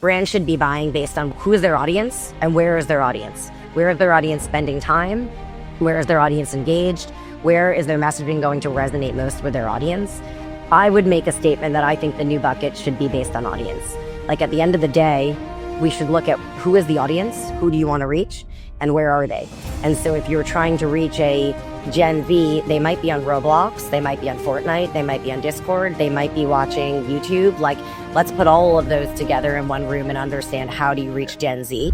Brands should be buying based on who is their audience and where is their audience. Where is their audience spending time? Where is their audience engaged? Where is their messaging going to resonate most with their audience? I would make a statement that I think the new bucket should be based on audience. Like at the end of the day, we should look at who is the audience, who do you want to reach, and where are they? And so if you're trying to reach a Gen Z, they might be on Roblox, they might be on Fortnite, they might be on Discord, they might be watching YouTube. Like, let's put all of those together in one room and understand how do you reach Gen Z.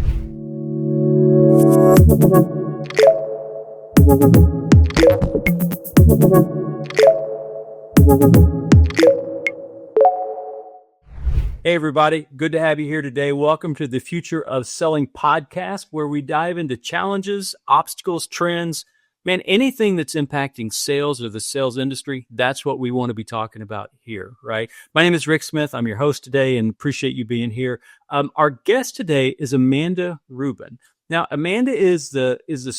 Hey, everybody. Good to have you here today. Welcome to the Future of Selling podcast, where we dive into challenges, obstacles, trends, man, anything that's impacting sales or the sales industry. That's what we want to be talking about here, right? My name is Rick Smith. I'm your host today and appreciate you being here. Our guest today is Amanda Rubin. Now, Amanda is the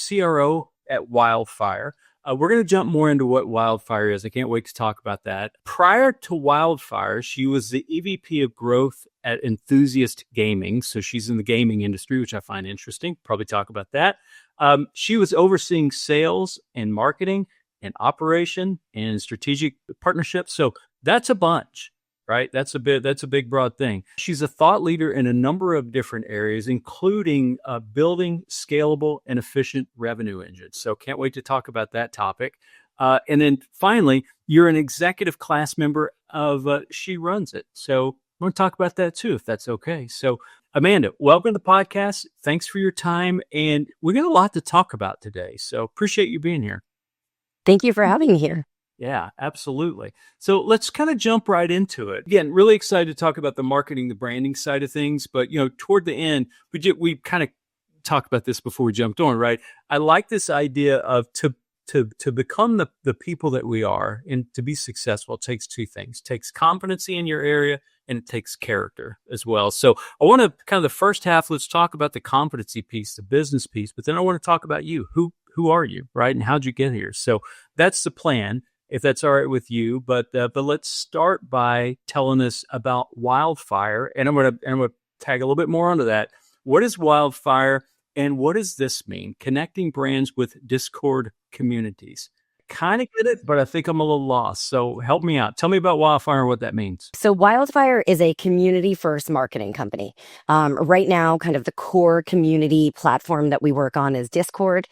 CRO at Wildfire. We're going to jump more into what Wildfire is. I can't wait to talk about that. Prior to Wildfire, she was the EVP of growth at Enthusiast Gaming. So she's in the gaming industry, which I find interesting. Probably talk about that. She was overseeing sales and marketing and operation and strategic partnerships. So that's a bunch, right? That's a big, broad thing. She's a thought leader in a number of different areas, including building scalable and efficient revenue engines. So can't wait to talk about that topic. And then finally, you're an executive class member of She Runs It. So I want to talk about that too, if that's okay. So Amanda, welcome to the podcast. Thanks for your time. And we got a lot to talk about today. So appreciate you being here. Thank you for having me here. Yeah, absolutely. So let's kind of jump right into it. Again, really excited to talk about the marketing, the branding side of things. But, toward the end, we kind of talked about this before we jumped on, right? I like this idea of to become the people that we are and to be successful, it takes two things. It takes competency in your area and it takes character as well. So I want to kind of the first half, let's talk about the competency piece, the business piece, but then I want to talk about you. Who are you, right? And how'd you get here? So that's the plan, if that's all right with you. But let's start by telling us about Wildfire. And I'm gonna tag a little bit more onto that. What is Wildfire and what does this mean? Connecting brands with Discord communities. Kind of get it, but I think I'm a little lost. So help me out. Tell me about Wildfire and what that means. So Wildfire is a community-first marketing company. Right now, kind of the core community platform that we work on is Discord.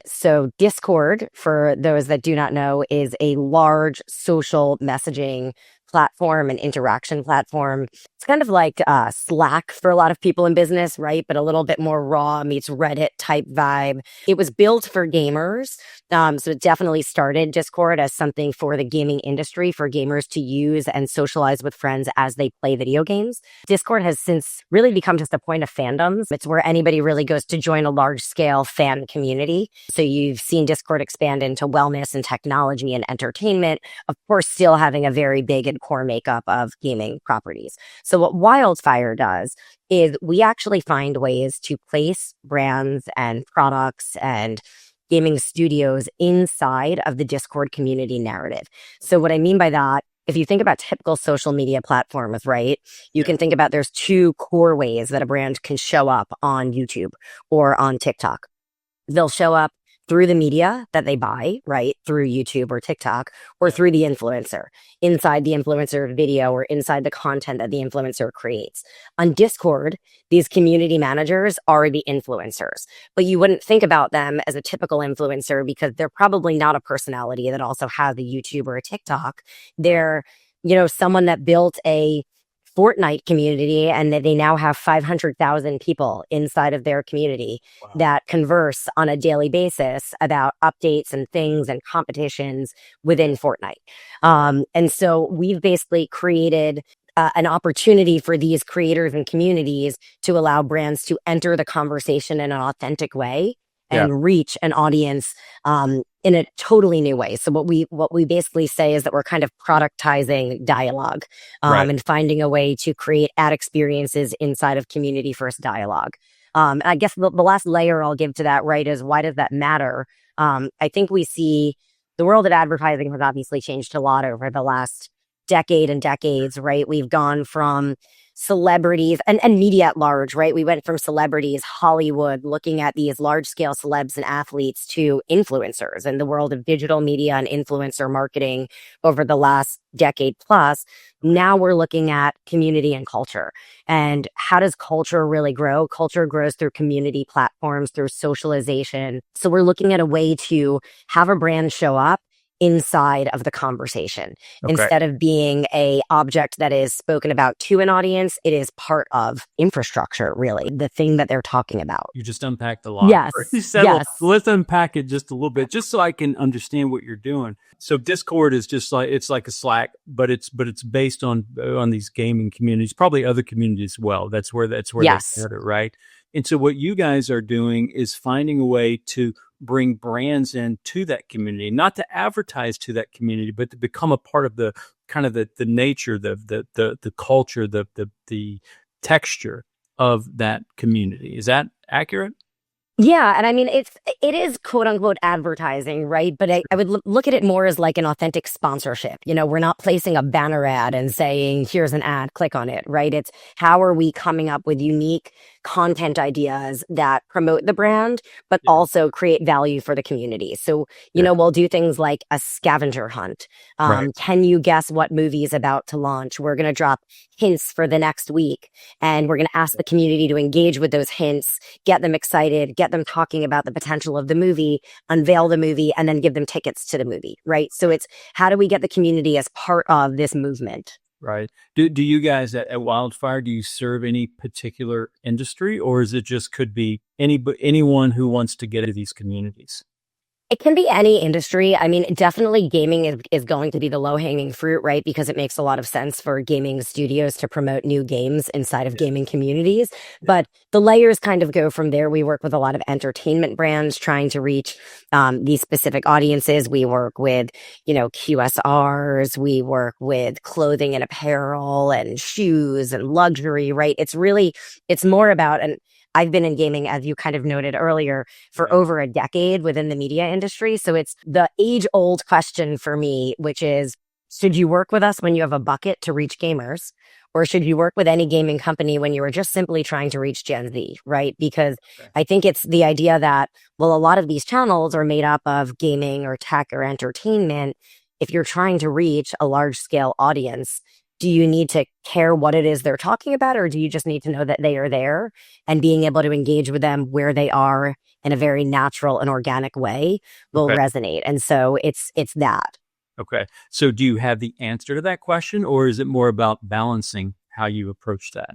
So Discord, for those that do not know, is a large social messaging platform and interaction platform. It's kind of like Slack for a lot of people in business, right? But a little bit more raw meets Reddit type vibe. It was built for gamers. So it definitely started Discord as something for the gaming industry, for gamers to use and socialize with friends as they play video games. Discord has since really become just a point of fandoms. It's where anybody really goes to join a large scale fan community. So you've seen Discord expand into wellness and technology and entertainment, of course, still having a very big and core makeup of gaming properties. So what Wildfire does is we actually find ways to place brands and products and gaming studios inside of the Discord community narrative. So what I mean by that, if you think about typical social media platforms, right, you can think about there's two core ways that a brand can show up on YouTube or on TikTok. They'll show up through the media that they buy, right, through YouTube or TikTok, or through the influencer, inside the influencer video or inside the content that the influencer creates. On Discord, these community managers are the influencers, but you wouldn't think about them as a typical influencer because they're probably not a personality that also has a YouTube or a TikTok. They're, someone that built a Fortnite community and that they now have 500,000 people inside of their community that converse on a daily basis about updates and things and competitions within Fortnite. And so we've basically created an opportunity for these creators and communities to allow brands to enter the conversation in an authentic way and reach an audience in a totally new way. So what we basically say is that we're kind of productizing dialogue and finding a way to create ad experiences inside of community first dialogue. And I guess the last layer I'll give to that, right, is why does that matter? I think we see the world of advertising has obviously changed a lot over the last decade and decades, right? We've gone from celebrities and media at large, right? We went from celebrities, Hollywood, looking at these large scale celebs and athletes to influencers in the world of digital media and influencer marketing over the last decade plus. Now we're looking at community and culture. And how does culture really grow? Culture grows through community platforms, through socialization. So we're looking at a way to have a brand show up inside of the conversation. Okay. Instead of being a object that is spoken about to an audience, it is part of infrastructure, really, the thing that they're talking about. You just unpacked a lot. Yes. You said, Yes. let's unpack it just a little bit, just so I can understand what you're doing. So Discord is just like, it's like a Slack, but it's based on these gaming communities, probably other communities as well. That's where Yes. they started, right? And so what you guys are doing is finding a way to bring brands into that community, not to advertise to that community, but to become a part of the kind of the nature, the culture, the texture of that community. Is that accurate? Yeah. And I mean, it is quote unquote advertising, right? But I would look at it more as like an authentic sponsorship. You know, we're not placing a banner ad and saying, here's an ad, click on it, right? It's how are we coming up with unique content ideas that promote the brand, but also create value for the community. So, you know, we'll do things like a scavenger hunt. Can you guess what movie is about to launch? We're going to drop hints for the next week, and we're going to ask the community to engage with those hints, get them excited, get them talking about the potential of the movie, unveil the movie, and then give them tickets to the movie, right? So it's how do we get the community as part of this movement? Right. Do you guys at Wildfire, do you serve any particular industry, or is it just could be anyone who wants to get into these communities? It can be any industry. I mean, definitely gaming is going to be the low hanging fruit, right? Because it makes a lot of sense for gaming studios to promote new games inside of gaming communities. But the layers kind of go from there. We work with a lot of entertainment brands trying to reach these specific audiences. We work with, you know, QSRs. We work with clothing and apparel and shoes and luxury, right? It's more about, and I've been in gaming, as you kind of noted earlier, for over a decade within the media industry. So it's the age-old question for me, which is, should you work with us when you have a bucket to reach gamers? Or should you work with any gaming company when you are just simply trying to reach Gen Z, right? Because I think it's the idea that, well, a lot of these channels are made up of gaming or tech or entertainment. If you're trying to reach a large-scale audience, do you need to care what it is they're talking about, or do you just need to know that they are there and being able to engage with them where they are in a very natural and organic way will resonate? And so it's that. Okay. So do you have the answer to that question, or is it more about balancing how you approach that?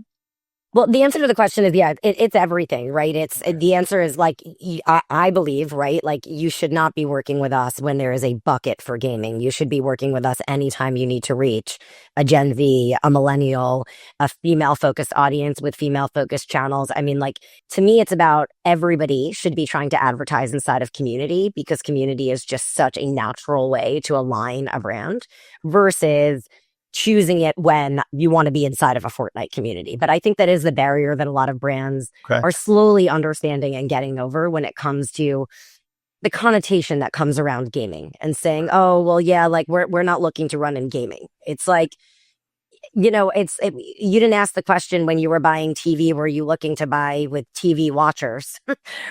Well, the answer to the question is, yeah, it's everything, right? The answer is like, I believe, right? Like you should not be working with us when there is a bucket for gaming. You should be working with us anytime you need to reach a Gen Z, a millennial, a female focused audience with female focused channels. I mean, like to me, it's about everybody should be trying to advertise inside of community, because community is just such a natural way to align a brand versus choosing it when you want to be inside of a Fortnite community. But I think that is the barrier that a lot of brands are slowly understanding and getting over when it comes to the connotation that comes around gaming and saying, oh, well, yeah, like we're not looking to run in gaming. It's like, you know, you didn't ask the question when you were buying TV, were you looking to buy with TV watchers,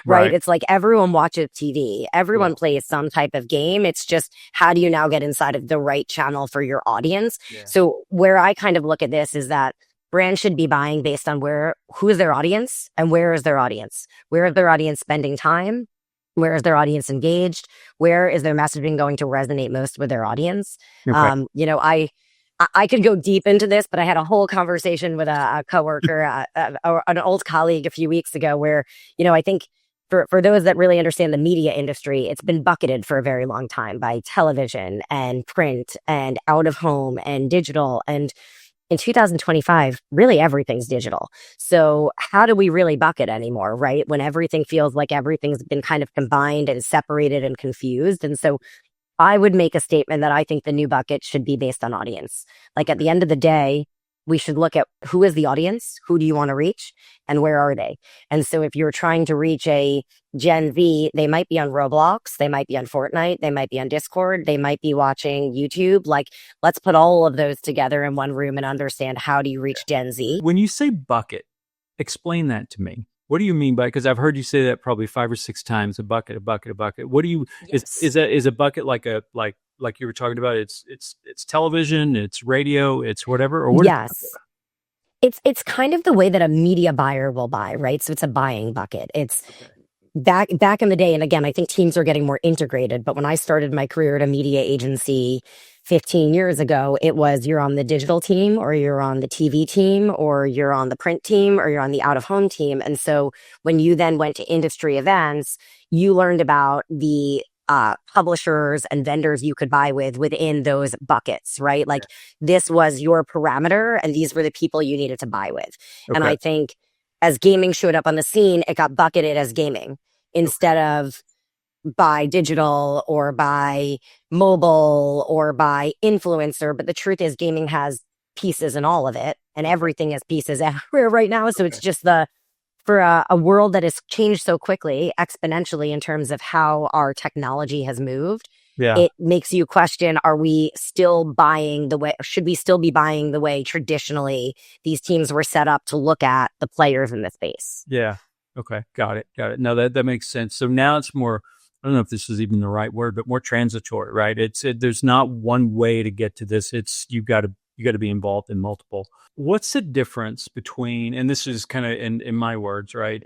right? It's like everyone watches TV. Everyone plays some type of game. It's just, how do you now get inside of the right channel for your audience? So where I kind of look at this is that brands should be buying based on who is their audience and where is their audience? Where is their audience spending time? Where is their audience engaged? Where is their messaging going to resonate most with their audience? You know, I could go deep into this, but I had a whole conversation with a coworker, an old colleague a few weeks ago where, you know, I think for those that really understand the media industry, it's been bucketed for a very long time by television and print and out of home and digital. And in 2025, really everything's digital. So how do we really bucket anymore, right? When everything feels like everything's been kind of combined and separated and confused. And so I would make a statement that I think the new bucket should be based on audience. Like at the end of the day, we should look at who is the audience, who do you want to reach, and where are they? And so if you're trying to reach a Gen Z, they might be on Roblox, they might be on Fortnite, they might be on Discord, they might be watching YouTube. Like, let's put all of those together in one room and understand, how do you reach Gen Z? When you say bucket, explain that to me. What do you mean by, because I've heard you say that probably 5 or 6 times, a bucket, a bucket, a bucket. What do you, Yes. is a bucket like like you were talking about, it's television, it's radio, it's whatever, or what? Yes. It's kind of the way that a media buyer will buy, right? So it's a buying bucket. It's back in the day, and again, I think teams are getting more integrated, but when I started my career at a media agency 15 years ago, it was, you're on the digital team, or you're on the TV team, or you're on the print team, or you're on the out of home team. And so when you then went to industry events, you learned about the publishers and vendors you could buy with within those buckets, right? Like, this was your parameter, and these were the people you needed to buy with. And I think as gaming showed up on the scene, it got bucketed as gaming instead of by digital or by mobile or by influencer. But the truth is, gaming has pieces in all of it, and everything has pieces everywhere right now. So it's just for a world that has changed so quickly, exponentially, in terms of how our technology has moved, it makes you question, are we still buying the way, should we still be buying the way traditionally these teams were set up to look at the players in the space? Yeah. Okay. Got it. No, that makes sense. So now it's more, I don't know if this is even the right word, but more transitory, right? There's not one way to get to this. It's, you got to be involved in multiple. What's the difference between, and this is kind of in my words, right?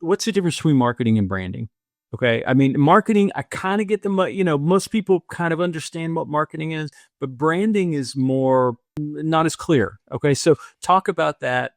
What's the difference between marketing and branding? Okay. I mean, marketing, I kind of get most people kind of understand what marketing is, but branding is more, not as clear. Okay. So talk about that.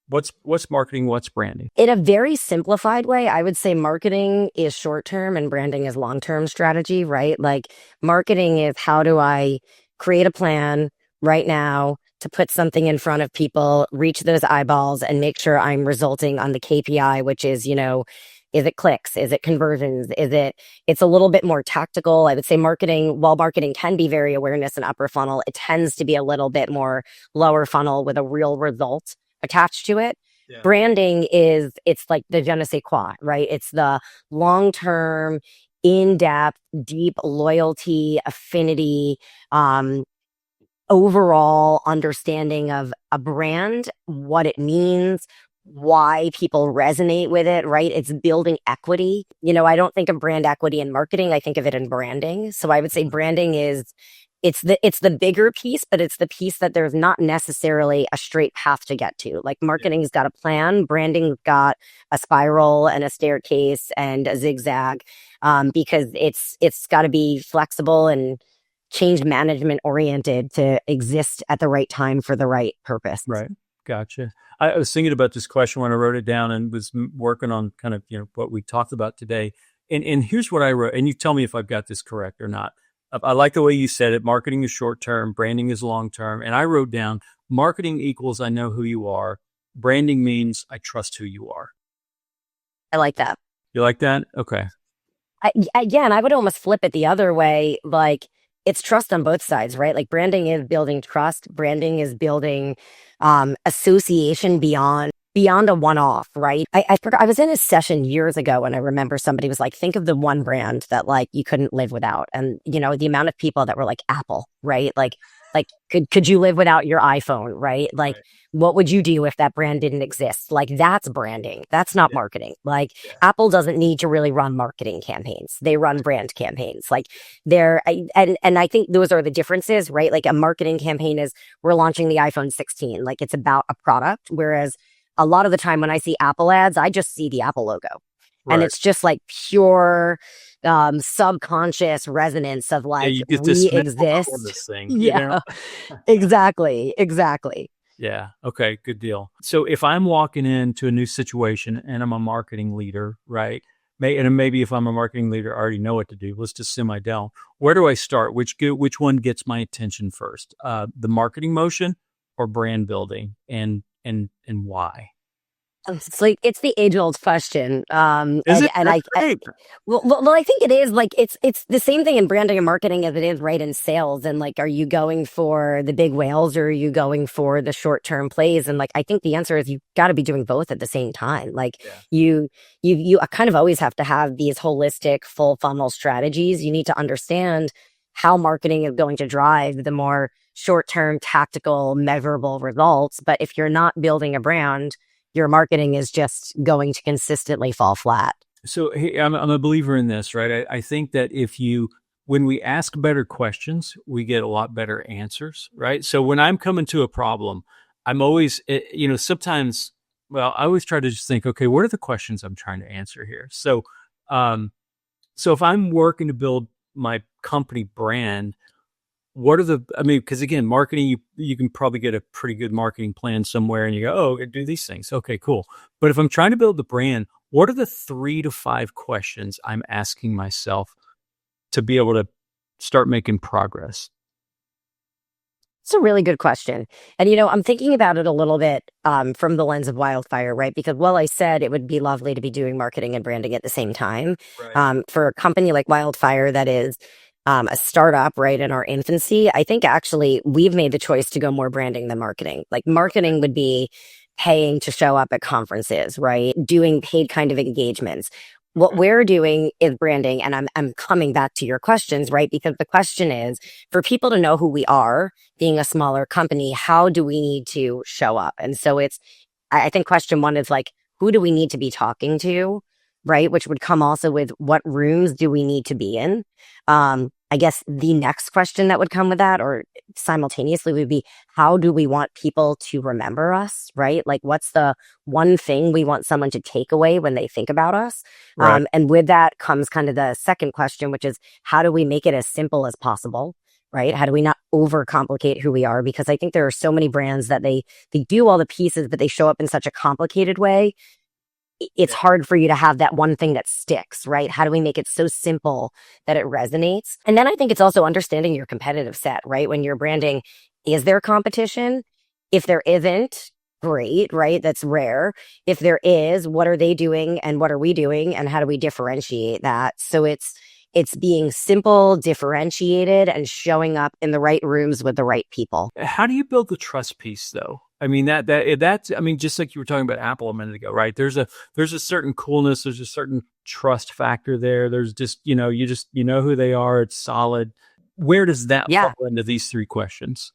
What's marketing? What's branding? In a very simplified way, I would say marketing is short-term and branding is long-term strategy, right? Like, marketing is, how do I create a plan right now to put something in front of people, reach those eyeballs, and make sure I'm resulting on the KPI, which is, is it clicks? Is it conversions? It's a little bit more tactical. I would say marketing, while marketing can be very awareness and upper funnel, it tends to be a little bit more lower funnel with a real result attached to it. Yeah. Branding it's like the je ne sais quoi, right? It's the long-term, in-depth, deep loyalty, affinity, overall understanding of a brand, what it means, why people resonate with it, right? It's building equity. I don't think of brand equity in marketing. I think of it in branding. So I would say branding is, it's the bigger piece, but it's the piece that there's not necessarily a straight path to get to. Like, marketing's got a plan, branding's got a spiral and a staircase and a zigzag, because it's got to be flexible and change management oriented to exist at the right time for the right purpose. Right. Gotcha. I was thinking about this question when I wrote it down and was working on kind of, what we talked about today. And here's what I wrote, and you tell me if I've got this correct or not. I like the way you said it. Marketing is short-term, branding is long-term. And I wrote down, marketing equals I know who you are. Branding means I trust who you are. I like that. You like that? Okay. Again, I would almost flip it the other way. Like, it's trust on both sides, right? Like, branding is building trust. Branding is building association beyond a one-off, right? I forgot, I was in a session years ago and I remember somebody was like, think of the one brand that, like, you couldn't live without. And, the amount of people that were like, Apple, right? Like could you live without your iPhone, right? Like, right. What would you do if that brand didn't exist? Like, that's branding. That's not marketing. Like, Apple doesn't need to really run marketing campaigns. They run brand campaigns. Like, and I think those are the differences, right? Like, a marketing campaign is, we're launching the iPhone 16. Like, it's about a product. Whereas a lot of the time when I see Apple ads, I just see the Apple logo. Right. And it's just like pure subconscious resonance of like, you get we exist. This thing, Exactly. Yeah. Okay. Good deal. So if I'm walking into a new situation and I'm a marketing leader, right? And maybe if I'm a marketing leader, I already know what to do. Let's just semi down. Where do I start? Which one gets my attention first? The marketing motion or brand building, and why? It's like it's the age old question. Is it? And That's great. well, I think it is like it's the same thing in branding and marketing as it is right in sales. And like, are you going for the big whales or are you going for the short term plays? And like, I think the answer is you got to be doing both at the same time. Like, Yeah. you kind of always have to have these holistic, full funnel strategies. You need to understand how marketing is going to drive the more short term, tactical, measurable results. But if you're not building a brand, your marketing is just going to consistently fall flat. So hey, I'm a believer in this, right? I think that when we ask better questions, we get a lot better answers, right? So when I'm coming to a problem, I'm always, sometimes, well, I always try to just think, okay, what are the questions I'm trying to answer here? Um, so if I'm working to build my company brand, because again, marketing, you can probably get a pretty good marketing plan somewhere and you go, oh, do these things. Okay, cool. But if I'm trying to build the brand, what are the 3 to 5 questions I'm asking myself to be able to start making progress? It's a really good question. And, I'm thinking about it a little bit from the lens of Wildfire, right? Because while I said it would be lovely to be doing marketing and branding at the same time, Right. for a company like Wildfire that is a startup, right, in our infancy, I think actually we've made the choice to go more branding than marketing. Like marketing would be paying to show up at conferences, right? Doing paid kind of engagements. What we're doing is branding, and I'm coming back to your questions, right? Because the question is for people to know who we are, being a smaller company, how do we need to show up? And so I think question one is like, who do we need to be talking to? Right. Which would come also with what rooms do we need to be in? I guess the next question that would come with that or simultaneously would be, how do we want people to remember us? Right. Like what's the one thing we want someone to take away when they think about us? Right. And with that comes kind of the second question, which is how do we make it as simple as possible? Right? How do we not overcomplicate who we are? Because I think there are so many brands that they do all the pieces, but they show up in such a complicated way. It's hard for you to have that one thing that sticks, right? How do we make it so simple that it resonates? And then I think it's also understanding your competitive set, right? When you're branding, is there competition? If there isn't, great, right? That's rare. If there is, what are they doing and what are we doing and how do we differentiate that? So it's being simple, differentiated, and showing up in the right rooms with the right people. How do you build the trust piece though? I mean, that's, I mean, just like you were talking about Apple a minute ago, right? There's a certain coolness. There's a certain trust factor there. There's just, you know who they are. It's solid. Where does that Yeah. fall into these 3 questions?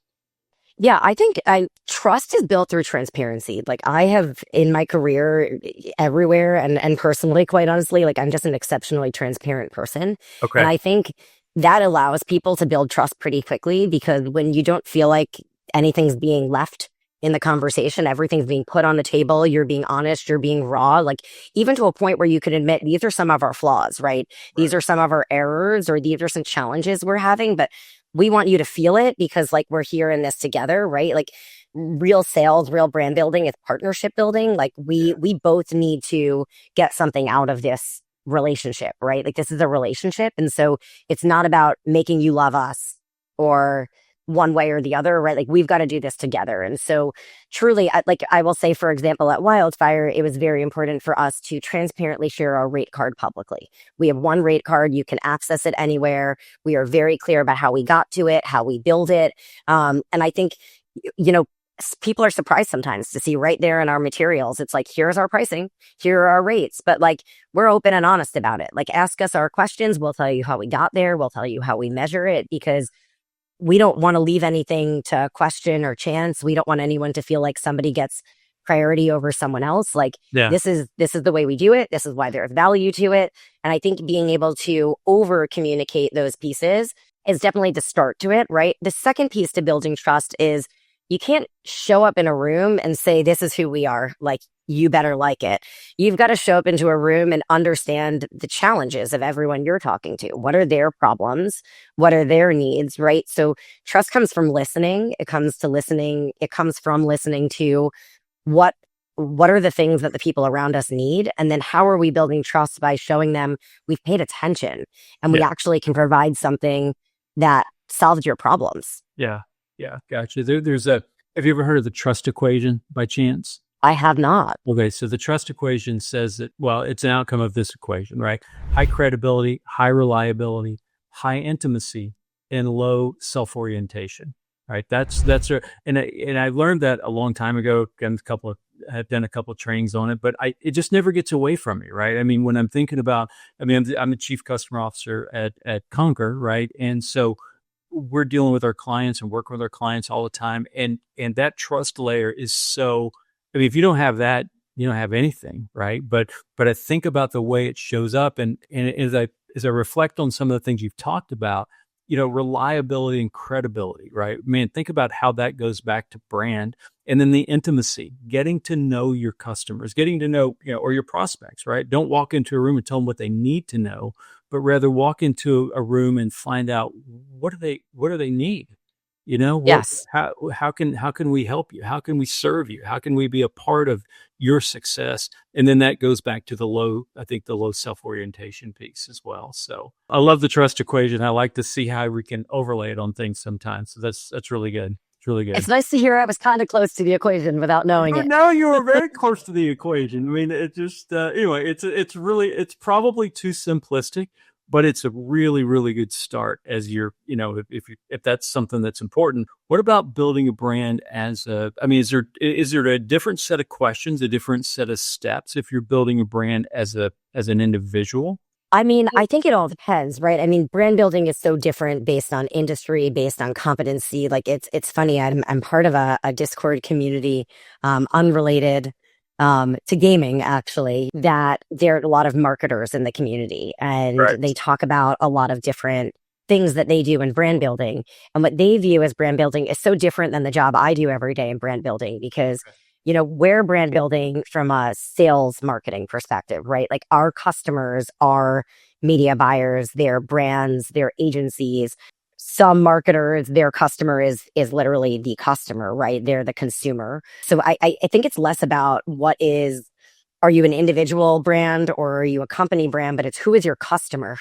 Yeah, I think trust is built through transparency. Like I have in my career everywhere and personally, quite honestly, like I'm just an exceptionally transparent person. And Okay. I think that allows people to build trust pretty quickly because when you don't feel like anything's being left in the conversation, everything's being put on the table, you're being honest, you're being raw, like even to a point where you can admit these are some of our flaws, right? These are some of our errors or these are some challenges we're having, but we want you to feel it because like we're here in this together, right? Like real sales, real brand building is partnership building. Like we both need to get something out of this relationship, right? Like this is a relationship. And so it's not about making you love us or one way or the other, right? Like we've got to do this together. And so truly, I will say, for example, at Wildfire, it was very important for us to transparently share our rate card publicly. We have one rate card. You can access it anywhere. We are very clear about how we got to it, how we build it. And I think, people are surprised sometimes to see right there in our materials. It's like, here's our pricing, here are our rates, but like, we're open and honest about it. Like, ask us our questions. We'll tell you how we got there. We'll tell you how we measure it because we don't want to leave anything to question or chance. We don't want anyone to feel like somebody gets priority over someone else. Like Yeah. this is the way we do it. This is why there's value to it. And I think being able to over communicate those pieces is definitely the start to it, right? The second piece to building trust is you can't show up in a room and say, this is who we are. Like, you better like it. You've got to show up into a room and understand the challenges of everyone you're talking to. What are their problems? What are their needs, right? So trust comes from listening. It comes to listening. It comes from listening to what are the things that the people around us need? And then how are we building trust by showing them we've paid attention and we actually can provide something that solves your problems. Yeah. Yeah. Gotcha. Have you ever heard of the trust equation by chance? I have not. Okay, so the trust equation says that, well, it's an outcome of this equation, right? High credibility, high reliability, high intimacy, and low self-orientation. Right? And I learned that a long time ago. I've done a couple of trainings on it, but it just never gets away from me, right? I mean, when I'm thinking about, I'm the chief customer officer at Conquer, right? And so we're dealing with our clients and working with our clients all the time, and that trust layer is so. I mean, if you don't have that, you don't have anything, right? But I think about the way it shows up, and as I reflect on some of the things you've talked about, reliability and credibility, right? Man, think about how that goes back to brand, and then the intimacy, getting to know your customers, getting to know, or your prospects, right? Don't walk into a room and tell them what they need to know, but rather walk into a room and find out what do they need. What Yes. how can we help you? How can we serve you? How can we be a part of your success? And then that goes back to the low self-orientation piece as well. So I love the trust equation. I like to see how we can overlay it on things sometimes. So that's really good. It's really It's good. nice to hear I was kind of close to the equation without knowing But it. now you are very close to the equation. I mean, it just anyway. It's probably too simplistic, but it's a really really good start as you're if that's something that's important. What about building a brand as a? I mean, is there a different set of questions, a different set of steps if you're building a brand as an individual? I mean, I think it all depends, right? I mean, brand building is so different based on industry, based on competency. Like it's funny. I'm part of a Discord community, unrelated to gaming, actually. That there are a lot of marketers in the community, and Right. they talk about a lot of different things that they do in brand building, and what they view as brand building is so different than the job I do every day in brand building because. We're brand building from a sales marketing perspective, right? Like our customers are media buyers, they're brands, they're agencies. Some marketers, their customer is literally the customer, right? They're the consumer. So I think it's less about are you an individual brand or are you a company brand, but it's who is your customer.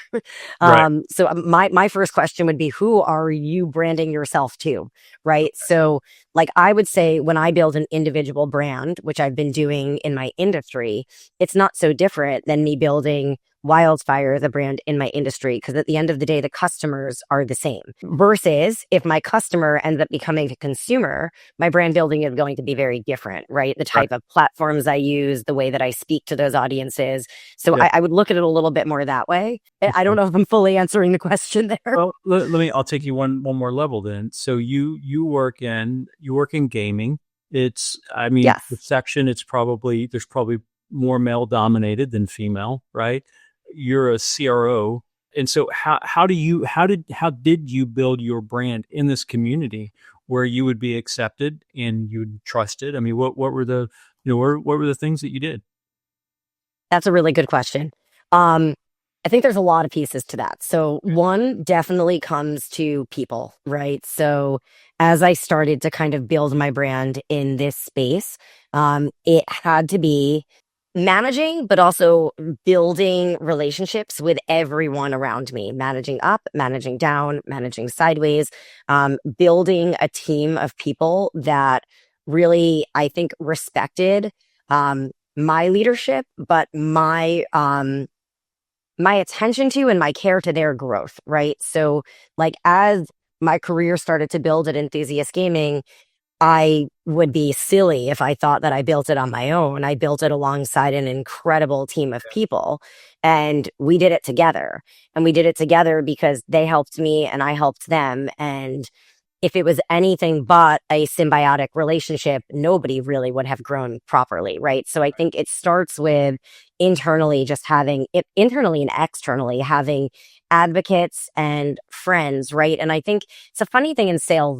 Right. So my first question would be, who are you branding yourself to, right? So like I would say when I build an individual brand, which I've been doing in my industry, it's not so different than me building Wildfire, the brand in my industry, because at the end of the day, the customers are the same. Versus if my customer ends up becoming a consumer, my brand building is going to be very different, right? The Right. type of platforms I use, the way that I speak to those audiences. So Yeah. I would look at it a little bit more that way. I don't know if I'm fully answering the question there. Well, I'll take you one more level then. So you work in gaming. I mean, the Yes. section, there's probably more male dominated than female, right? You're a CRO. And so how did you build your brand in this community where you would be accepted and you'd trusted? I mean, what were the things that you did? That's a really good question. I think there's a lot of pieces to that. So one definitely comes to people, right? So as I started to kind of build my brand in this space, it had to be managing, but also building relationships with everyone around me, managing up, managing down, managing sideways, building a team of people that really, I think, respected my leadership, but my attention to and my care to their growth, right? So, like, as my career started to build at Enthusiast Gaming, I would be silly if I thought that I built it on my own. I built it alongside an incredible team of people, and we did it together. And we did it together because they helped me and I helped them. And if it was anything but a symbiotic relationship, nobody really would have grown properly, right? So I think it starts with internally just having it internally and externally having advocates and friends, right? And I think it's a funny thing in sales,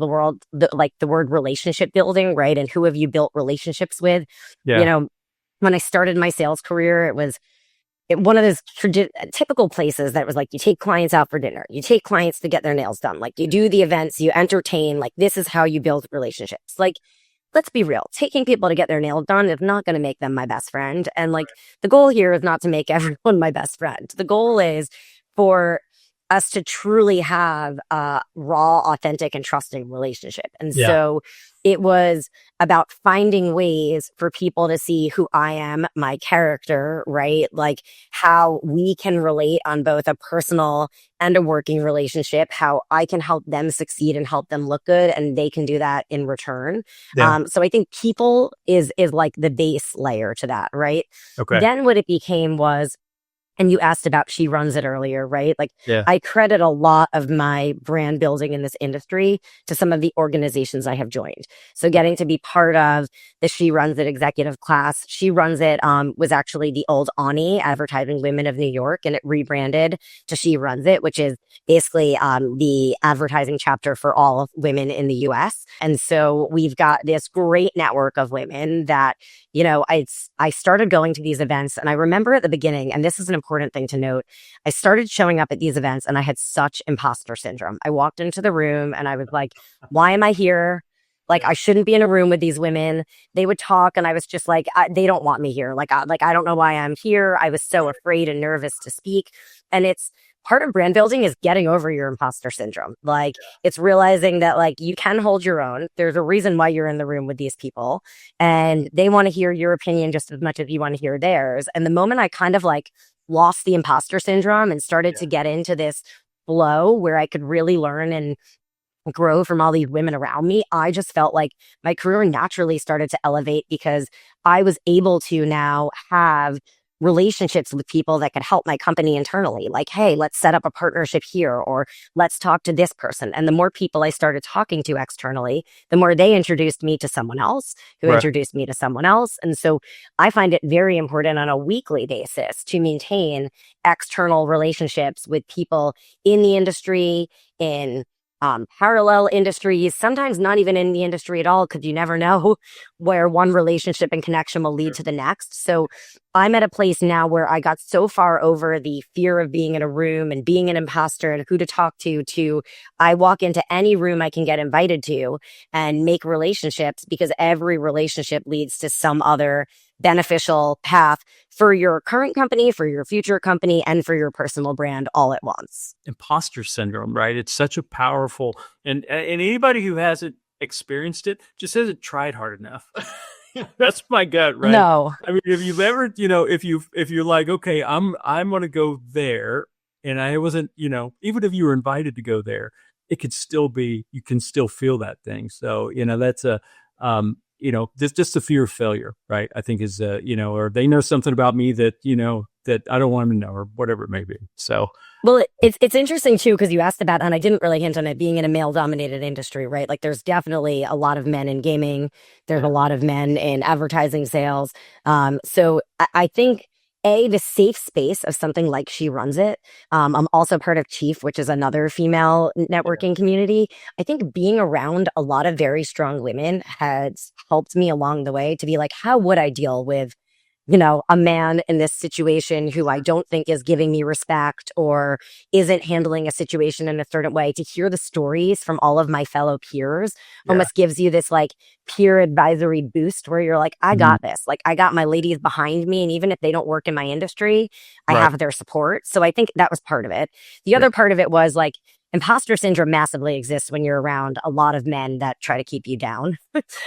like the word relationship building, right? And who have you built relationships with? You Yeah. know, when I started my sales career, it was one of those typical places that was like, you take clients out for dinner, you take clients to get their nails done, like you do the events, you entertain, like this is how you build relationships. Like, let's be real, taking people to get their nails done is not going to make them my best friend. And like, the goal here is not to make everyone my best friend. The goal is for us to truly have a raw, authentic, and trusting relationship. And Yeah. so it was about finding ways for people to see who I am, my character, right? Like how we can relate on both a personal and a working relationship, how I can help them succeed and help them look good, and they can do that in return. Yeah. So I think people is like the base layer to that, right? Okay. Then what it became was, and you asked about She Runs It earlier, right? Like Yeah. I credit a lot of my brand building in this industry to some of the organizations I have joined. So getting to be part of the She Runs It executive class. She Runs It was actually the old Ani, Advertising Women of New York, and it rebranded to She Runs It, which is basically the advertising chapter for all of women in the US. And so we've got this great network of women that, you know, I started going to these events, and I remember at the beginning, and this is an important thing to note, I started showing up at these events and I had such imposter syndrome. I walked into the room and I was like, why am I here? Like, I shouldn't be in a room with these women. They would talk and I was just like, they don't want me here. I don't know why I'm here. I was so afraid and nervous to speak. And it's part of brand building is getting over your imposter syndrome. Like it's realizing that like you can hold your own. There's a reason why you're in the room with these people and they want to hear your opinion just as much as you want to hear theirs. And the moment I kind of like lost the imposter syndrome and started to get into this flow where I could really learn and grow from all these women around me, I just felt like my career naturally started to elevate because I was able to now have relationships with people that could help my company internally. Like, hey, let's set up a partnership here, or let's talk to this person. And the more people I started talking to externally, the more they introduced me to someone else who Right. introduced me to someone else. And so I find it very important on a weekly basis to maintain external relationships with people in the industry, in parallel industries, sometimes not even in the industry at all, because you never know where one relationship and connection will lead to the next. So I'm at a place now where I got so far over the fear of being in a room and being an imposter and who to talk to I walk into any room I can get invited to and make relationships, because every relationship leads to some other beneficial path for your current company, for your future company, and for your personal brand all at once. Imposter syndrome, right? It's such a powerful, and anybody who hasn't experienced it just hasn't tried hard enough. That's my gut, right? No. I mean, if you've ever, if you're like, okay, I'm going to go there, and I wasn't, even if you were invited to go there, it could still be, you can still feel that thing. So, that's just the fear of failure, right? I think is, or they know something about me that, that I don't want them to know, or whatever it may be. So, Well, it's interesting too, because you asked about, and I didn't really hint on it being in a male dominated industry, right? Like there's definitely a lot of men in gaming. There's a lot of men in advertising sales. So I think the safe space of something like She Runs It. I'm also part of Chief, which is another female networking community. I think being around a lot of very strong women has helped me along the way to be like, how would I deal with a man in this situation who I don't think is giving me respect or isn't handling a situation in a certain way? To hear the stories from all of my fellow peers almost gives you this like peer advisory boost where you're like, I got this. Like I got my ladies behind me. And even if they don't work in my industry, I have their support. So I think that was part of it. The other part of it was like, imposter syndrome massively exists when you're around a lot of men that try to keep you down.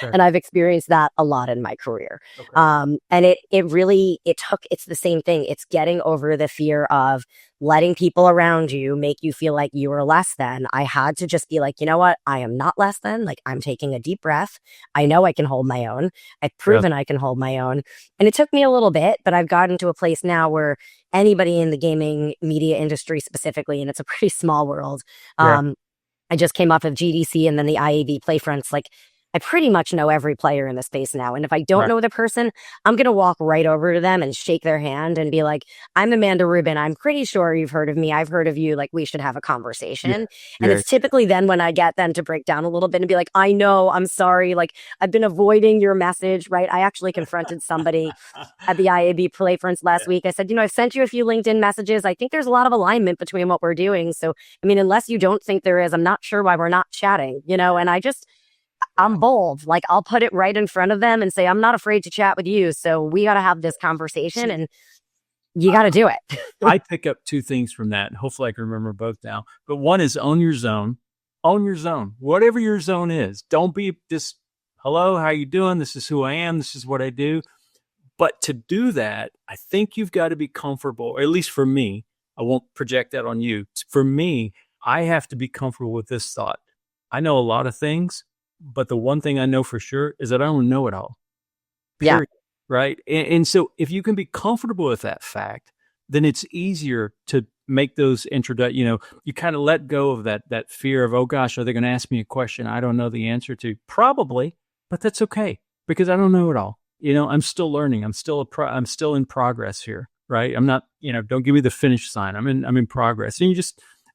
And I've experienced that a lot in my career. And it's the same thing. It's getting over the fear of letting people around you make you feel like you are less than. I had to just be like, you know what? I am not less than. Like I'm taking a deep breath. I know I can hold my own. I've proven I can hold my own. And it took me a little bit, but I've gotten to a place now where anybody in the gaming media industry specifically, and it's a pretty small world. I just came off of GDC and then the IAB Playfronts. Like I pretty much know every player in the space now. And if I don't know the person, I'm going to walk right over to them and shake their hand and be like, I'm Amanda Rubin. I'm pretty sure you've heard of me. I've heard of you. Like we should have a conversation. And it's typically then when I get them to break down a little bit and be like, I know, I'm sorry. Like I've been avoiding your message, right? I actually confronted somebody at the IAB Playfronts last week. I said, I've sent you a few LinkedIn messages. I think there's a lot of alignment between what we're doing. So, I mean, unless you don't think there is, I'm not sure why we're not chatting, and I'm bold. Like I'll put it right in front of them and say, I'm not afraid to chat with you. So we got to have this conversation and you got to do it. I pick up two things from that. Hopefully I can remember both now. But one is own your zone. Own your zone. Whatever your zone is. Don't be this hello, how you doing? This is who I am. This is what I do. But to do that, I think you've got to be comfortable, or at least for me, I won't project that on you. For me, I have to be comfortable with this thought. I know a lot of things, but the one thing I know for sure is that I don't know it all. Yeah. Period. Right. And so if you can be comfortable with that fact, then it's easier to make those you kind of let go of that fear of, oh gosh, are they going to ask me a question I don't know the answer to? Probably, but that's okay because I don't know it all. I'm still learning. I'm still in progress here. Right. I'm not, don't give me the finish sign. I'm in progress. And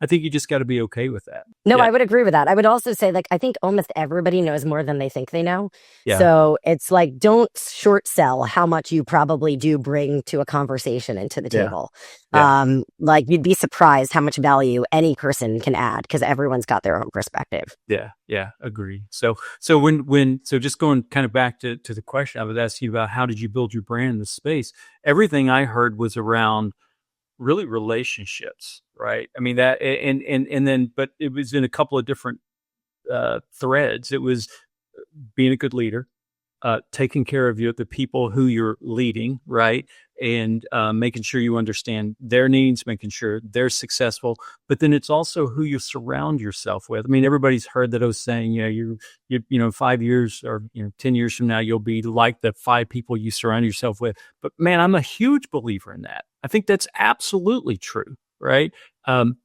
I think you just got to be okay with that. No, Yeah. I would agree with that. I would also say, like, I think almost everybody knows more than they think they know. Yeah. So it's like, don't short sell how much you probably do bring to a conversation and to the Yeah. table. Yeah. Like, you'd be surprised how much value any person can add because everyone's got their own perspective. Yeah, agree. So just going kind of back to the question I was asking you about, how did you build your brand in the space? Everything I heard was around really relationships, right? I mean that, and then, but it was in a couple of different threads. It was being a good leader, taking care of the people who you're leading, right? And making sure you understand their needs, making sure they're successful. But then it's also who you surround yourself with. I mean, everybody's heard that old saying, you 5 years or 10 years from now, you'll be like the 5 people you surround yourself with. But man, I'm a huge believer in that. I think that's absolutely true, right?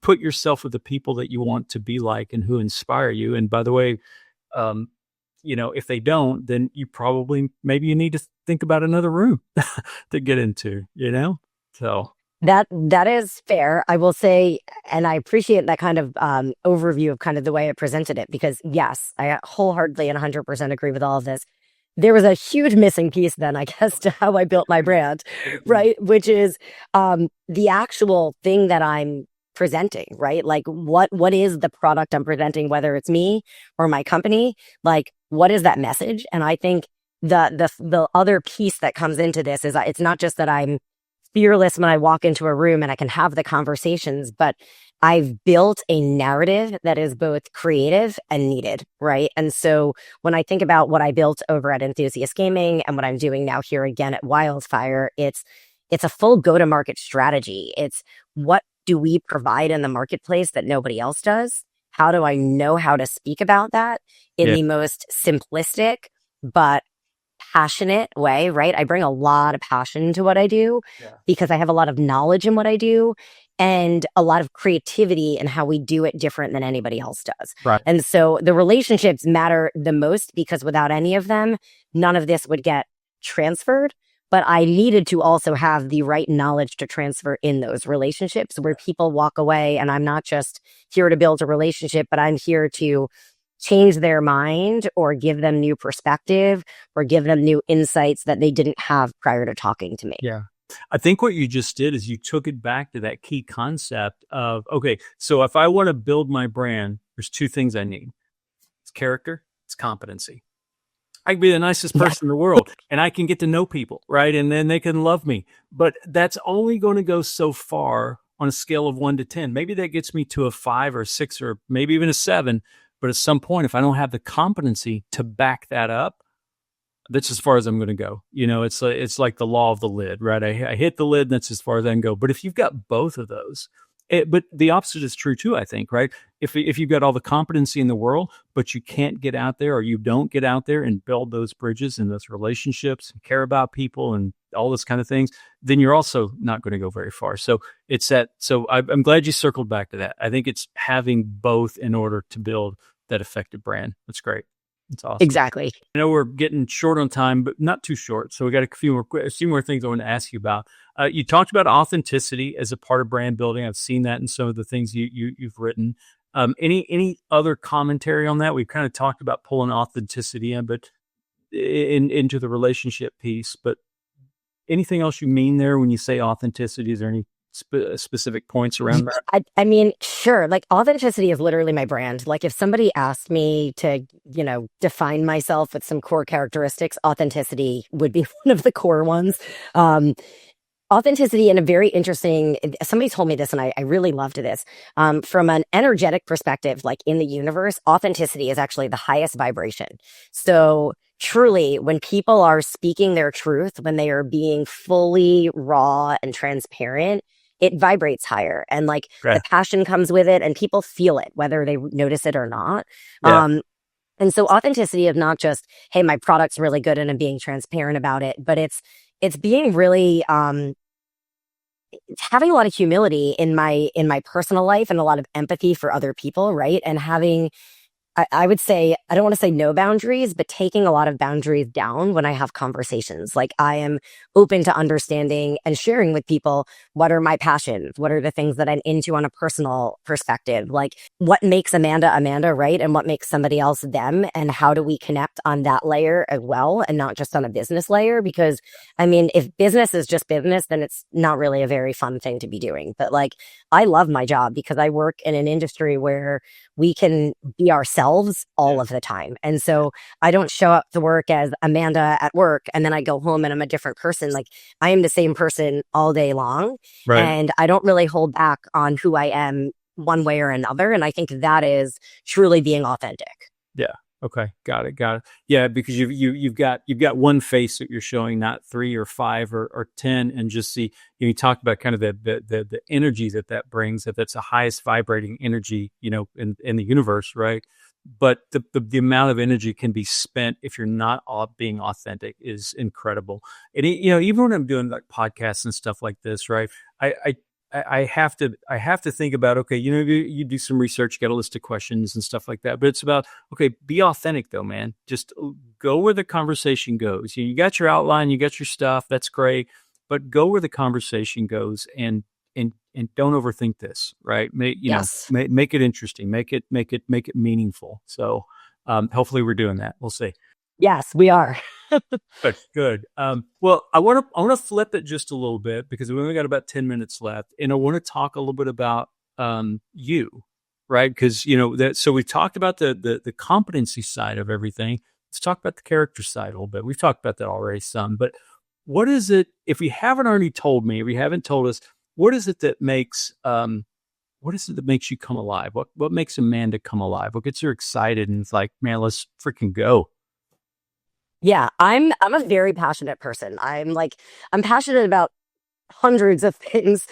Put yourself with the people that you want to be like and who inspire you. And by the way, if they don't, then maybe you need to think about another room to get into, So That is fair. I will say, and I appreciate that kind of overview of kind of the way I presented it, because yes, I wholeheartedly and 100% agree with all of this. There was a huge missing piece then, I guess, to how I built my brand, right? Which is the actual thing that I'm presenting, right? Like what is the product I'm presenting, whether it's me or my company? Like, what is that message? And I think the other piece that comes into this is it's not just that I'm fearless when I walk into a room and I can have the conversations, but I've built a narrative that is both creative and needed, right? And so when I think about what I built over at Enthusiast Gaming and what I'm doing now here again at Wildfire, it's a full go-to-market strategy. It's what do we provide in the marketplace that nobody else does? How do I know how to speak about that in the most simplistic but passionate way, right? I bring a lot of passion to what I do because I have a lot of knowledge in what I do and a lot of creativity in how we do it different than anybody else does. Right. And so the relationships matter the most because without any of them, none of this would get transferred. But I needed to also have the right knowledge to transfer in those relationships where people walk away and I'm not just here to build a relationship, but I'm here to change their mind or give them new perspective or give them new insights that they didn't have prior to talking to me. Yeah. I think what you just did is you took it back to that key concept of, okay, so if I want to build my brand, there's 2 things I need. It's character, it's competency. I can be the nicest person in the world and I can get to know people, right? And then they can love me. But that's only going to go so far on a scale of 1 to 10. Maybe that gets me to a 5 or 6 or maybe even a 7. But at some point, if I don't have the competency to back that up, that's as far as I'm going to go. It's like the law of the lid, right? I hit the lid, and that's as far as I can go. But if you've got both of those, but the opposite is true too, I think, right? If you've got all the competency in the world, but you can't get out there or you don't get out there and build those bridges and those relationships and care about people and all those kind of things, then you're also not going to go very far. So I'm glad you circled back to that. I think it's having both in order to build that effective brand. That's great. That's awesome. Exactly. I know we're getting short on time, but not too short. So we got a few more things I want to ask you about. You talked about authenticity as a part of brand building. I've seen that in some of the things you've written. Any other commentary on that? We've kind of talked about pulling authenticity in, but into the relationship piece. But anything else you mean there when you say authenticity? Is there any specific points around that? I mean, sure. Like authenticity is literally my brand. Like if somebody asked me to, define myself with some core characteristics, authenticity would be one of the core ones. Authenticity in a very interesting, somebody told me this and I really loved this. From an energetic perspective, like in the universe, authenticity is actually the highest vibration. So truly, when people are speaking their truth, when they are being fully raw and transparent, it vibrates higher, and like the Okay. passion comes with it, and people feel it, whether they notice it or not. Yeah. Um, and so authenticity of not just, hey, my product's really good and I'm being transparent about it, but it's being really having a lot of humility in my personal life and a lot of empathy for other people, right? And having I would say, I don't want to say no boundaries, but taking a lot of boundaries down when I have conversations. Like I am open to understanding and sharing with people what are my passions, what are the things that I'm into on a personal perspective, like what makes Amanda Amanda, right? And what makes somebody else them, and how do we connect on that layer as well and not just on a business layer? Because I mean, if business is just business, then it's not really a very fun thing to be doing. But like, I love my job because I work in an industry where we can be ourselves all Yeah. of the time. And so I don't show up to work as Amanda at work and then I go home and I'm a different person. Like I am the same person all day long. Right. And I don't really hold back on who I am one way or another. And I think that is truly being authentic. Yeah. Okay. Got it. Got it. Yeah, because you've got one face that you're showing, not three or five or 10, and just see, you talked about kind of the energy that brings, that's the highest vibrating energy, in the universe, right? But the amount of energy can be spent if you're not being authentic is incredible. And even when I'm doing like podcasts and stuff like this, right? I have to think about, okay, you do some research, you got a list of questions and stuff like that, but it's about, okay, be authentic though, man. Just go where the conversation goes. You got your outline, you got your stuff, that's great, but go where the conversation goes, and don't overthink this, right? Yes. Make it interesting, make it meaningful. So, hopefully we're doing that. We'll see. Yes, we are. Good, good. Well, I want to flip it just a little bit because we only got about 10 minutes left, and I want to talk a little bit about you, right? Because that. So we talked about the competency side of everything. Let's talk about the character side a little bit. We've talked about that already some, but what is it? If you haven't already told me, if you haven't told us, what is it that makes you come alive? What makes Amanda come alive? What gets her excited and it's like, man, let's freaking go. Yeah, I'm a very passionate person. I'm passionate about hundreds of things.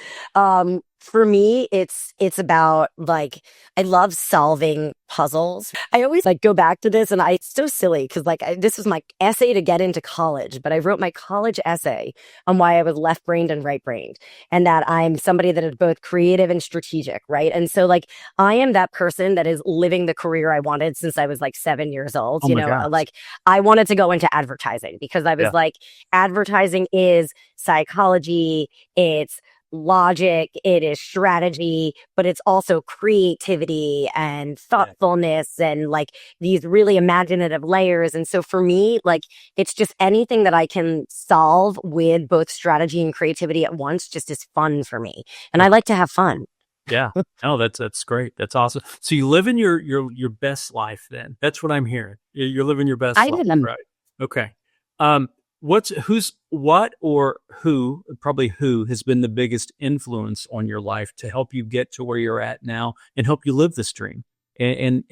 For me, it's about like I love solving puzzles. I always like go back to this, and it's so silly because this was my essay to get into college, but I wrote my college essay on why I was left brained and right brained, and that I'm somebody that is both creative and strategic, right? And so like I am that person that is living the career I wanted since I was like 7 years old. Oh my gosh. Like I wanted to go into advertising because I was Yeah. like, advertising is psychology, it's logic, it is strategy, but it's also creativity and Yeah. thoughtfulness and like these really imaginative layers. And so for me, like it's just anything that I can solve with both strategy and creativity at once just is fun for me. And I Okay. like to have fun. Yeah. Oh, that's great. That's awesome. So you live in your best life then. That's what I'm hearing. You're living your best I life, didn't. right? Okay. Probably who has been the biggest influence on your life to help you get to where you're at now and help you live this dream? And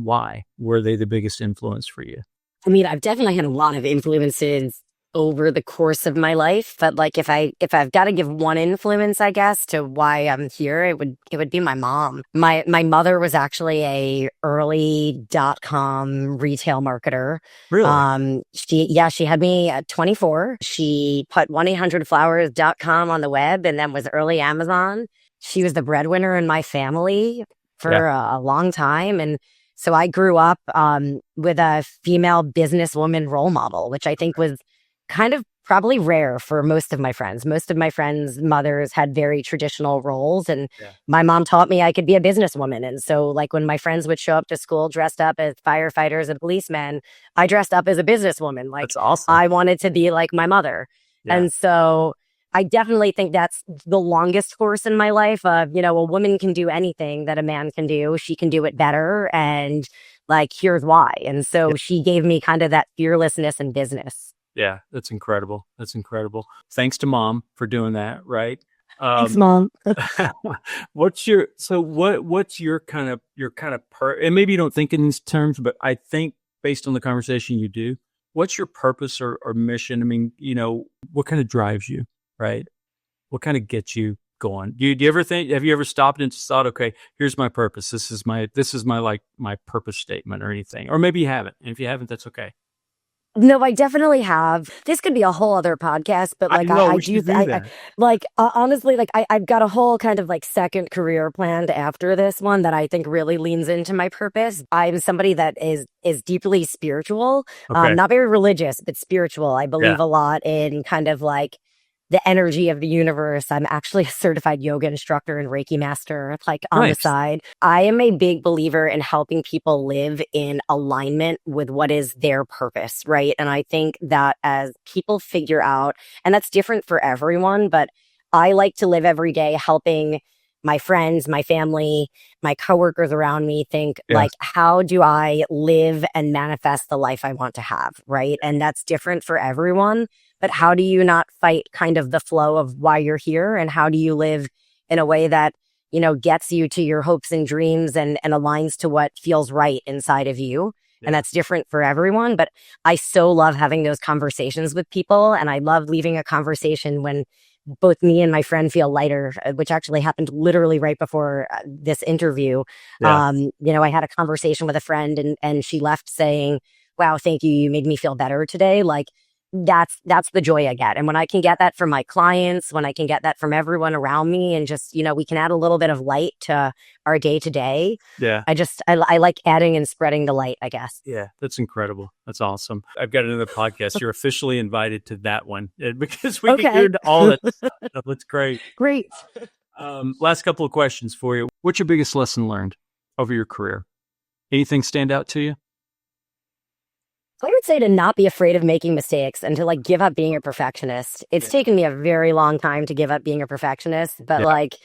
why were they the biggest influence for you? I mean, I've definitely had a lot of influences over the course of my life, but like if I've got to give one influence, I guess, to why I'm here, it would be my mom. My mother was actually a early .com retail marketer. Really? She had me at 24. She put 1-800-flowers.com on the web and then was early Amazon. She was the breadwinner in my family Yeah. for a long time, and so I grew up with a female businesswoman role model, which I think was kind of probably rare for most of my friends. Most of my friends' mothers had very traditional roles, and Yeah. my mom taught me I could be a businesswoman. And so, like, when my friends would show up to school dressed up as firefighters and policemen, I dressed up as a businesswoman. Like, That's awesome. I wanted to be like my mother. Yeah. And so, I definitely think that's the longest course in my life of, a woman can do anything that a man can do. She can do it better. And like, here's why. And so she gave me kind of that fearlessness in business. Yeah, that's incredible. That's incredible. Thanks to mom for doing that, right? Thanks, Mom. What's your kind of and maybe you don't think in these terms, but I think based on the conversation you do, what's your purpose or mission? I mean, what kind of drives you, right? What kind of gets you going? Do you ever have you ever stopped and just thought, okay, here's my purpose. This is my like my purpose statement or anything, or maybe you haven't. And if you haven't, that's okay. No, I definitely have. This could be a whole other podcast, but I like know I we do, should do that. like honestly, like I've got a whole kind of like second career planned after this one that I think really leans into my purpose. I'm somebody that is deeply spiritual, Okay. not very religious, but spiritual. I Yeah. believe a lot in kind of like the energy of the universe. I'm actually a certified yoga instructor and Reiki master, like on the Nice. side. I am a big believer in helping people live in alignment with what is their purpose, right? And I think that as people figure out, and that's different for everyone, but I like to live every day helping my friends, my family, my coworkers around me think Yeah. like, how do I live and manifest the life I want to have, right? And that's different for everyone. But how do you not fight kind of the flow of why you're here? And how do you live in a way that, gets you to your hopes and dreams and aligns to what feels right inside of you? And Yeah. that's different for everyone. But I so love having those conversations with people. And I love leaving a conversation when both me and my friend feel lighter, which actually happened literally right before this interview. Yeah. I had a conversation with a friend and she left saying, wow, thank you. You made me feel better today. Like, that's the joy I get. And when I can get that from my clients, when I can get that from everyone around me and just, we can add a little bit of light to our day to day. Yeah. I like adding and spreading the light, I guess. Yeah, that's incredible. That's awesome. I've got another podcast. You're officially invited to that one because we can get Okay. into all that stuff. That's great. Great. Last couple of questions for you. What's your biggest lesson learned over your career? Anything stand out to you? I would say to not be afraid of making mistakes and to like give up being a perfectionist. It's taken me a very long time to give up being a perfectionist, but Yeah. like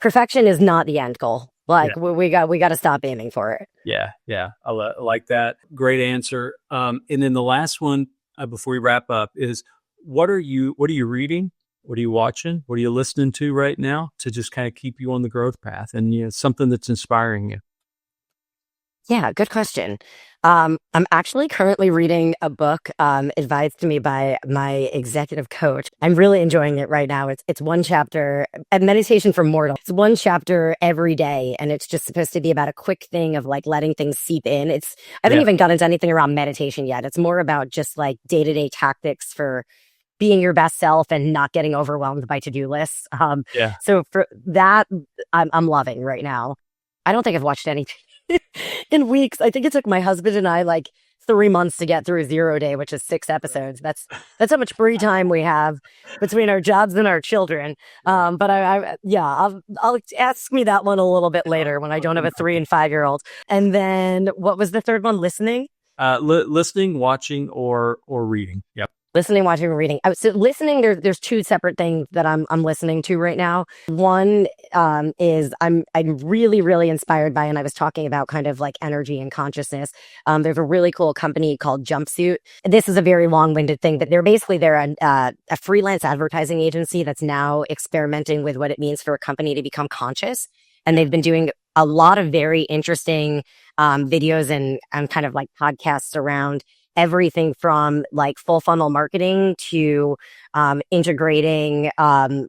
perfection is not the end goal. Like Yeah. we got to stop aiming for it. Yeah. Yeah. I like that. Great answer. And then the last one before we wrap up is what are you reading? What are you watching? What are you listening to right now to just kind of keep you on the growth path and something that's inspiring you? Yeah, good question. I'm actually currently reading a book advised to me by my executive coach. I'm really enjoying it right now. It's one chapter, a meditation for mortal. It's one chapter every day, and it's just supposed to be about a quick thing of like letting things seep in. I haven't even got into anything around meditation yet. It's more about just like day-to-day tactics for being your best self and not getting overwhelmed by to-do lists. Yeah. So for that, I'm loving right now. I don't think I've watched anything in weeks. I think it took my husband and I like 3 months to get through 0 Day, which is 6 episodes. That's how much free time we have between our jobs and our children. But I'll ask me that one a little bit later when I don't have a 3 and 5-year-old. And then what was the third one? Listening? Listening, watching, or reading. Yep. Listening, watching, and reading. So listening, there's two separate things that I'm listening to right now. One is I'm really, really inspired by, and I was talking about kind of like energy and consciousness. There's a really cool company called Jumpsuit. This is a very long-winded thing, but they're a freelance advertising agency that's now experimenting with what it means for a company to become conscious. And they've been doing a lot of very interesting videos and kind of like podcasts around everything from like full funnel marketing to integrating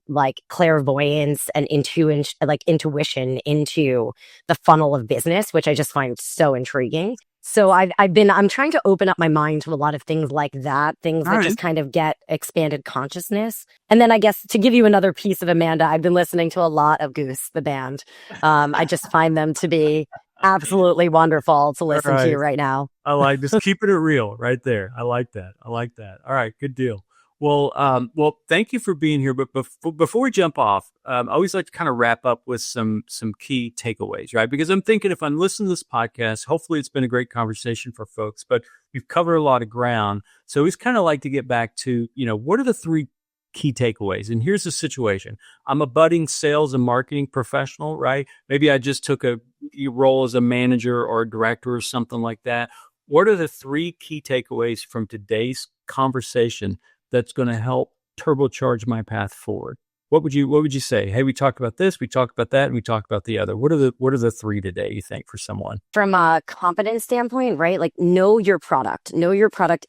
like clairvoyance and intuition into the funnel of business, which I just find so intriguing. So I'm trying to open up my mind to a lot of things like that, things that just kind of get expanded consciousness. And then I guess to give you another piece of Amanda, I've been listening to a lot of Goose, the band. I just find them to be absolutely wonderful to listen to right now. I like just keeping it real right there. I like that. All right. Good deal. Well, thank you for being here. But before we jump off, I always like to kind of wrap up with some key takeaways, right? Because I'm thinking if I'm listening to this podcast, hopefully it's been a great conversation for folks, but we've covered a lot of ground. So I always kind of like to get back to, what are the 3 key takeaways? And here's the situation. I'm a budding sales and marketing professional, right? Maybe I just took a role as a manager or a director or something like that. What are the 3 key takeaways from today's conversation that's going to help turbocharge my path forward? What would you say? Hey, we talked about this, we talked about that, and we talked about the other. What are the three today, you think, for someone? From a competence standpoint, right? Like know your product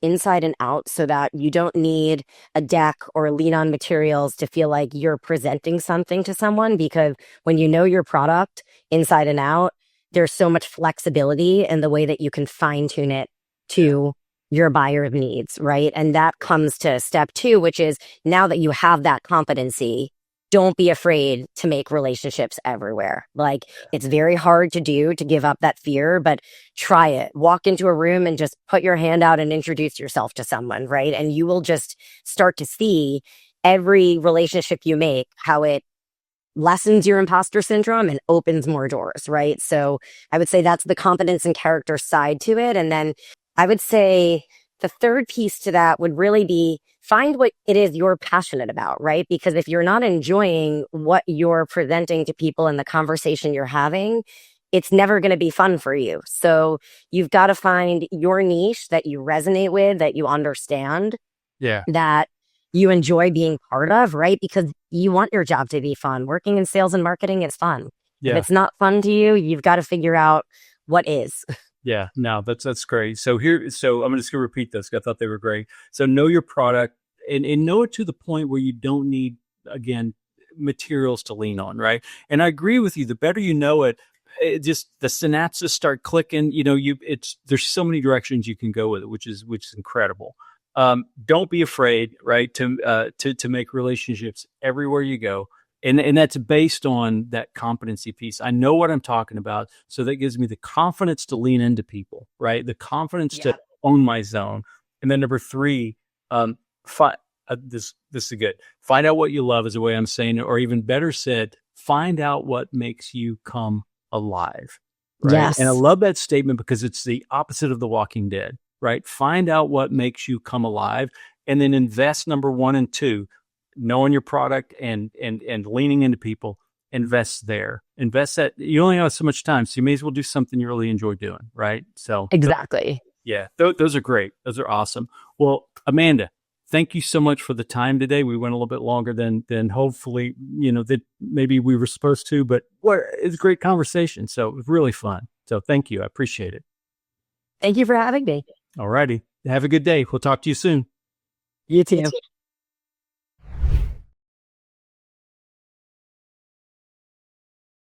inside and out so that you don't need a deck or lean on materials to feel like you're presenting something to someone, because when you know your product inside and out, there's so much flexibility in the way that you can fine tune it to your buyer's needs, right? And that comes to step two, which is now that you have that competency, don't be afraid to make relationships everywhere. Like it's very hard to do, to give up that fear, but try it. Walk into a room and just put your hand out and introduce yourself to someone, right? And you will just start to see every relationship you make, how it lessens your imposter syndrome and opens more doors, right? So I would say that's the competence and character side to it. And then I would say the third piece to that would really be find what it is you're passionate about, right? Because if you're not enjoying what you're presenting to people in the conversation you're having, it's never going to be fun for you. So you've got to find your niche that you resonate with, that you understand, Yeah. that you enjoy being part of, right? Because you want your job to be fun. Working in sales and marketing is fun. Yeah. If it's not fun to you, you've got to figure out what is. Yeah, no, that's great. So I'm just gonna repeat this. I thought they were great. So know your product and know it to the point where you don't need, again, materials to lean on, right? And I agree with you. The better you know it, it just the synapses start clicking. There's so many directions you can go with it, which is incredible. Don't be afraid, right, to make relationships everywhere you go. And that's based on that competency piece. I know what I'm talking about. So that gives me the confidence to lean into people, right? The confidence to own my zone. And then number three, this is good. Find out what you love is the way I'm saying it, or even better said, find out what makes you come alive. Right. Yes. And I love that statement because it's the opposite of The Walking Dead, right? Find out what makes you come alive and then invest number one and two. Knowing your product and leaning into people, invest there. Invest that. You only have so much time, so you may as well do something you really enjoy doing, right? So Exactly. Those are great. Those are awesome. Well, Amanda, thank you so much for the time today. We went a little bit longer than hopefully, that maybe we were supposed to, but it's a great conversation. So it was really fun. So thank you. I appreciate it. Thank you for having me. All righty. Have a good day. We'll talk to you soon. You too.